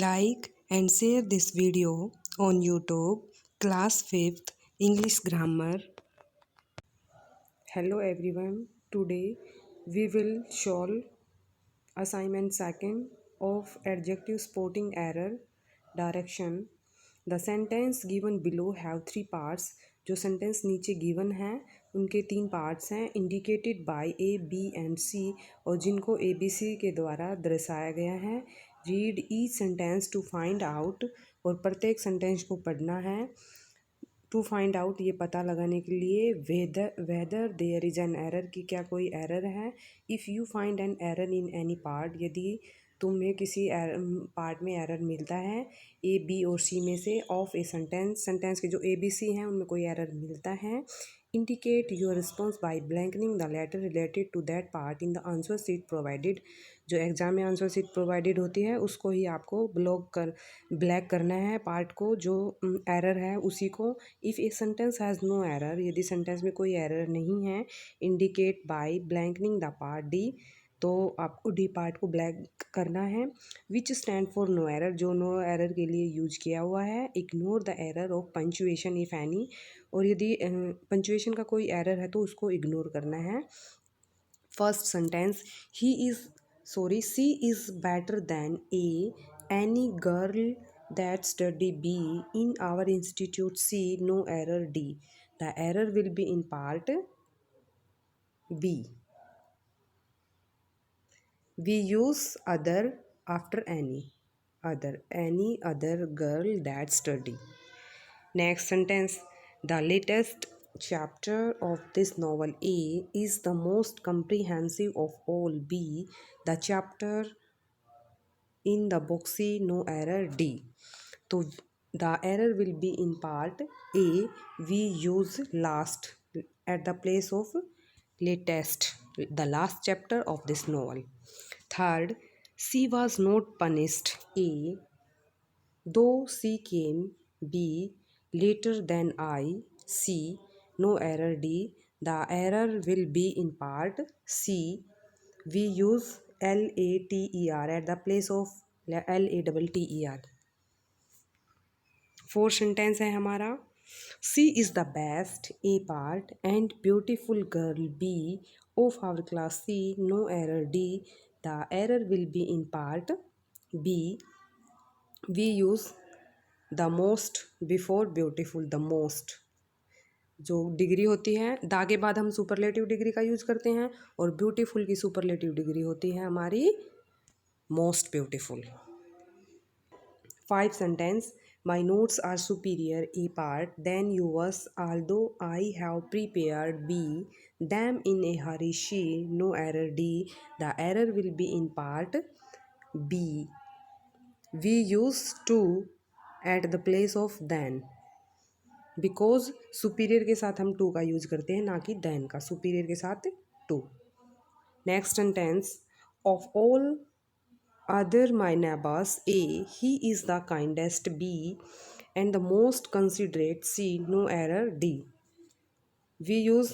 Like and share this video on YouTube, Class 5th English Grammar. Hello everyone. Today we will solve assignment second of adjective spotting error direction. The sentence given below have three parts. जो sentence नीचे given है उनके तीन parts हैं indicated by A B and C और जिनको A B C के द्वारा दर्शाया गया है. Read each sentence to find out और प्रत्येक सेंटेंस को पढ़ना है टू फाइंड आउट ये पता लगाने के लिए whether there is an error कि क्या कोई एरर है. If you find an error in any part यदि तुम्हें किसी पार्ट में एरर मिलता है ए बी और सी में से ऑफ ए सेंटेंस के जो ए बी सी हैं उनमें कोई एरर मिलता है. Indicate your response by blanking the letter related to that part in the answer sheet provided. जो एग्जाम में आंसर शीट प्रोवाइडेड होती है उसको ही आपको ब्लैक करना है पार्ट को जो एरर है उसी को. If a sentence has no error यदि सेंटेंस में कोई एरर नहीं है indicate by blanking the part D तो आपको डी पार्ट को ब्लैक करना है. Which stand for no error जो नो एरर के लिए यूज किया हुआ है. Ignore the error of punctuation if any और यदि पंचुएशन का कोई एरर है तो उसको इग्नोर करना है. First sentence C is better than a any girl that study B in our institute C no error D. The error will be in part B. We use other after any other girl that study. Next sentence, the latest chapter of this novel A is the most comprehensive of all B. The chapter in the book C no error D. तो the error will be in part A. We use last at the place of latest, the last chapter of this novel. Third, she was not punished A. though she came B. later than I C. no error D. The error will be in part C. We use later at the place of latter. Fourth sentence है हमारा C is the best A part and beautiful girl B of our class C no error D. The error will be in part B. We use the most before beautiful. The most जो degree होती है दा के बाद हम superlative degree का use करते हैं और ब्यूटीफुल की सुपरलेटिव डिग्री होती है हमारी most beautiful. Five sentence, my notes are superior A part than yours although I have prepared B them in a hurry she no error D. The error will be in part B. We use to at the place of than because superior के साथ हम to का use करते हैं ना कि than का. superior के साथ to. Next sentence, of all other my neighbors A he is the kindest B and the most considerate C no error D. We use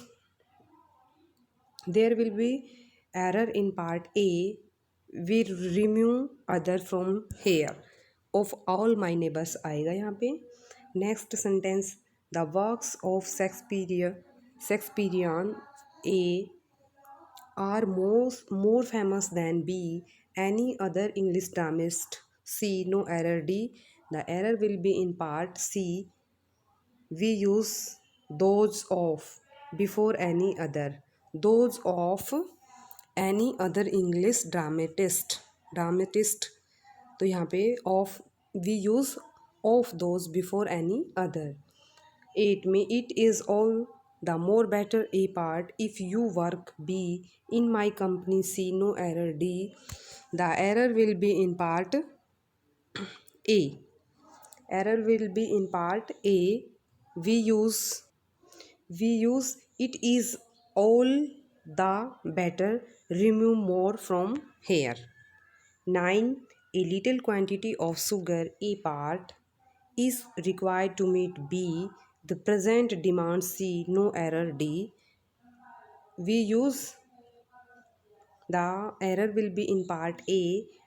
there will be error in part A. We remove other from here. of all my neighbors आएगा यहाँ पे. Next sentence, the works of Shakespearean A are more famous than B. Any other English dramatist C no error D. The error will be in part C. We use those of before any other. Those of any other English dramatist. तो यहाँ पे of we use of those before any other. 8 में it is all the more better A part if you work B in my company C no error D. The error will be in part A. Error will be in part A. We use it is all the better. Remove more from here. 9. A little quantity of sugar A part is required to meet B. The present demand C no error D. We use the error will be in part A.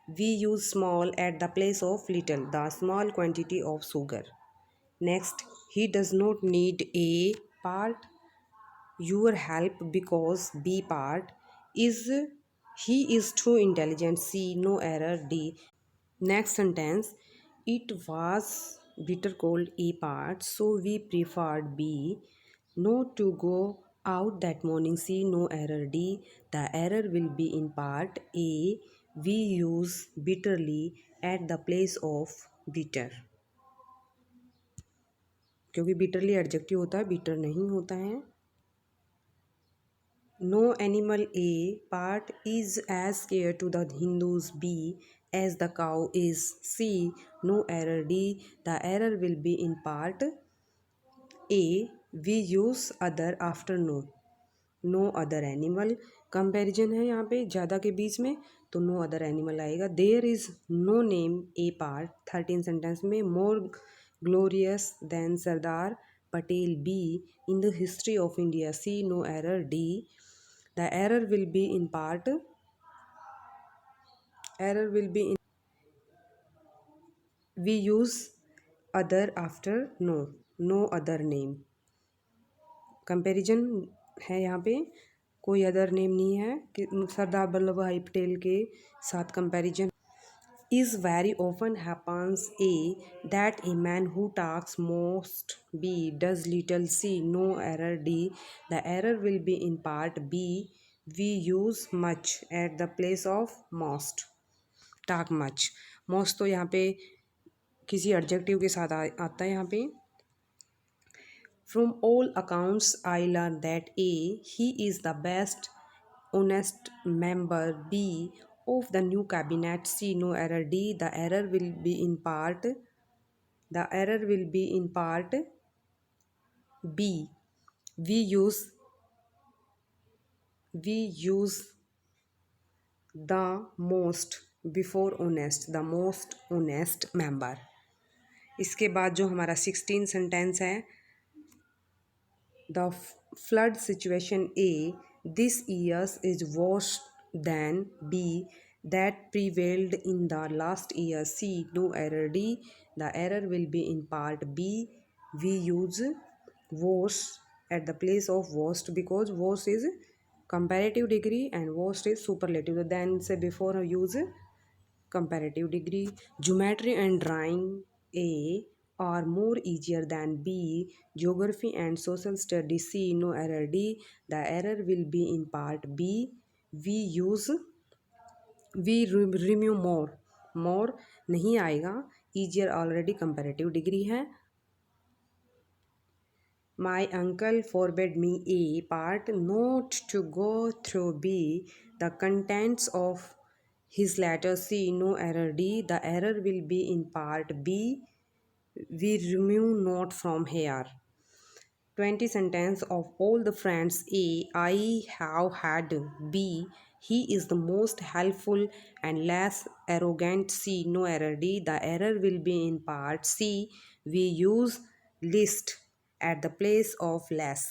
We use small at the place of little, the small quantity of sugar. Next, he does not need A part, your help because B part is he is too intelligent. C, no error. D. Next sentence, it was bitter cold A part, so we preferred B. No to go out that morning. C, no error. D. The error will be in part A. We use bitterly at the place of bitter, क्योंकि bitterly adjective होता है, bitter नहीं होता है. No animal A part is as scared to the Hindus B as the cow is. C. No error. D. The error will be in part A. We use other after no. No other animal comparison है यहाँ पे ज़्यादा के बीच में, तो no other animal आएगा. There is no name A part 13 sentence में more glorious than Sardar Patel B in the history of India. C, no error. D. The error will be in part, error will be in we use other after no, no other name. Comparison है यहाँ पे, कोई other name नहीं है कि सरदार वल्लभ भाई पटेल के साथ comparison. Is very often happens a that a man who talks most B does little. C, no error. D. The error will be in part B. We use much at the place of most. Talk much, most तो यहाँ पे किसी adjective के साथ आता है यहाँ पे. From all accounts, I learned that A. He is the best honest member. B. Of the new cabinet. C. No error. D. The error will be in part. The error will be in part B. We use the most before honest. The most honest member. इसके बाद जो हमारा 16 sentence है, the flood situation A this year is worse than B that prevailed in the last year. C, no error. D. The error will be in part B. We use worse at the place of worst because worst is comparative degree and worst is superlative. So then say before use comparative degree. Geometry and drawing A are more easier than B. Geography and social studies. C, no error. D. The error will be in part B. We remove more नहीं आएगा, easier already comparative degree है. My uncle forbade me A part not to go through B. The contents of his letter. C, no error. D. The error will be in part B. We remove not from here. 20 sentence of all the friends A I have had. B. He is the most helpful and less arrogant. C, no error. D. The error will be in part C. We use list at the place of less.